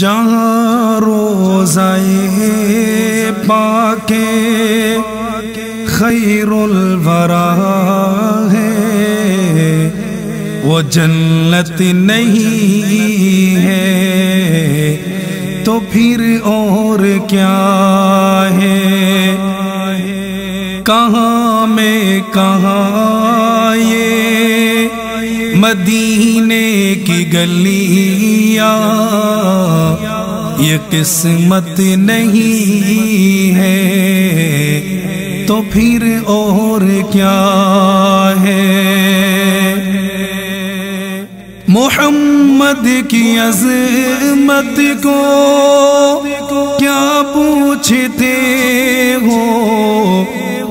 جہاں روزائے پاک خیر الورا ہے وہ جنت نہیں ہے تو پھر اور کیا ہے؟ کہاں میں کہاں یہ مدینے کی گلیاں، یہ قسمت نہیں ہے تو پھر اور کیا ہے؟ محمد کی عظمت کو کیا پوچھتے ہو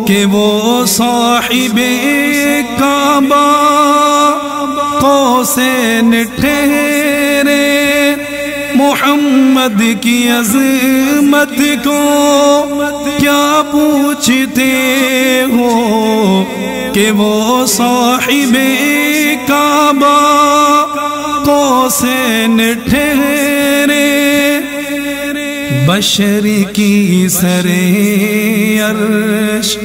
کہ وہ صاحب کعبہ قوسین ٹھہرے۔ محمد کی عظمت کو کیا پوچھتے ہو کہ وہ صاحب کعبہ قوسین ٹھہرے۔ بشر کی سرے عرش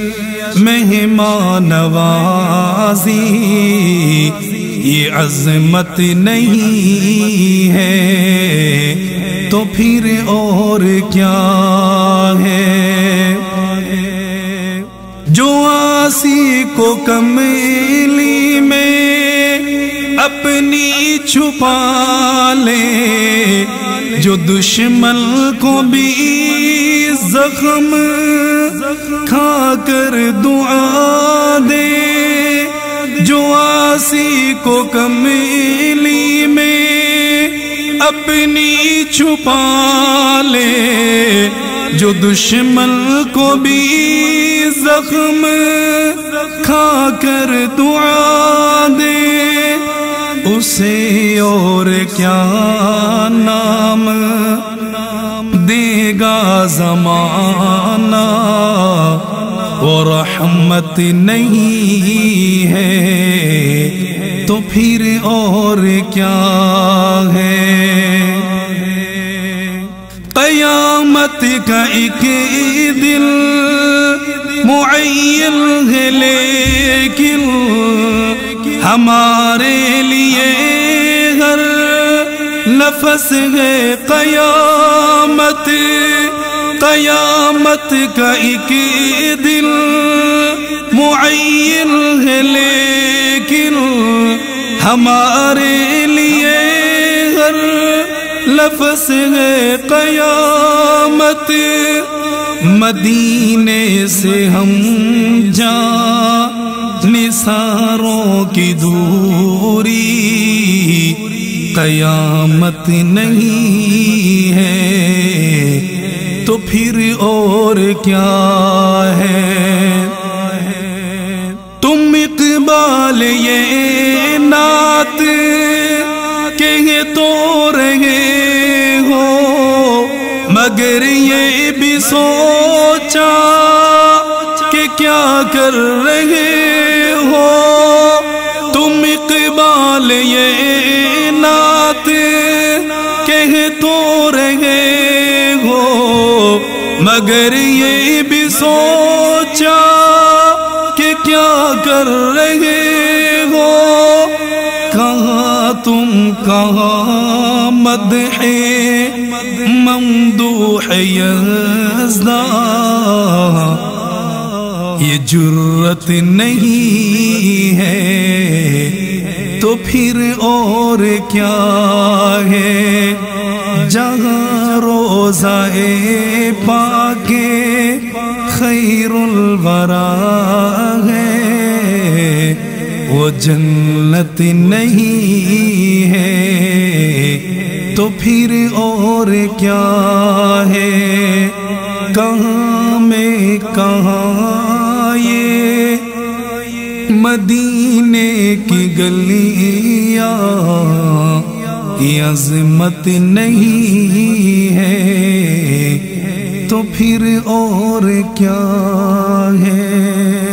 مہمان نوازی، یہ عظمت نہیں ہے تو پھر اور کیا ہے؟ جو عاصی کو کملی میں اپنی چھپا لے، جو دشمن کو بھی زخم کھا کر دعا دے، جو عاصی کو کملی میں اپنی چھپا لے، جو دشمن کو بھی زخم کھا کر دعا دے، اسے اور کیا نام دے گا زمانہ؟ وہ رحمت نہیں ہے تو پھر اور کیا ہے؟ قیامت کا ایک دل معین ہے لیکن ہمارے لیے ہر نفس ہے قیامت۔ قیامت کا ایک دل معین ہے لیکن ہمارے لیے ہر لفظ ہے قیامت۔ مدینے سے ہم جان نثاروں کی دوری، قیامت نہیں ہے تو پھر اور کیا ہے؟ تم اقبال یہ نعت کہے تو رہے ہو، مگر یہ بھی سوچا کہ کیا کر رہے ہو؟ تم اقبال یہ نعت کہے تو رہے ہو، مگر یہ بھی سوچا کہ کیا کر رہے ہو؟ کہاں تم کہاں مدح ممدوح یزداں، یہ جرت نہیں ہے تو پھر اور کیا ہے؟ جہاں روزائے پاک خیر الورا ہے وہ جنت نہیں ہے تو پھر اور کیا ہے؟ کہاں میں کہاں یہ مدینے کی گلیاں، یہ عظمت نہیں ہے تو پھر اور کیا ہے؟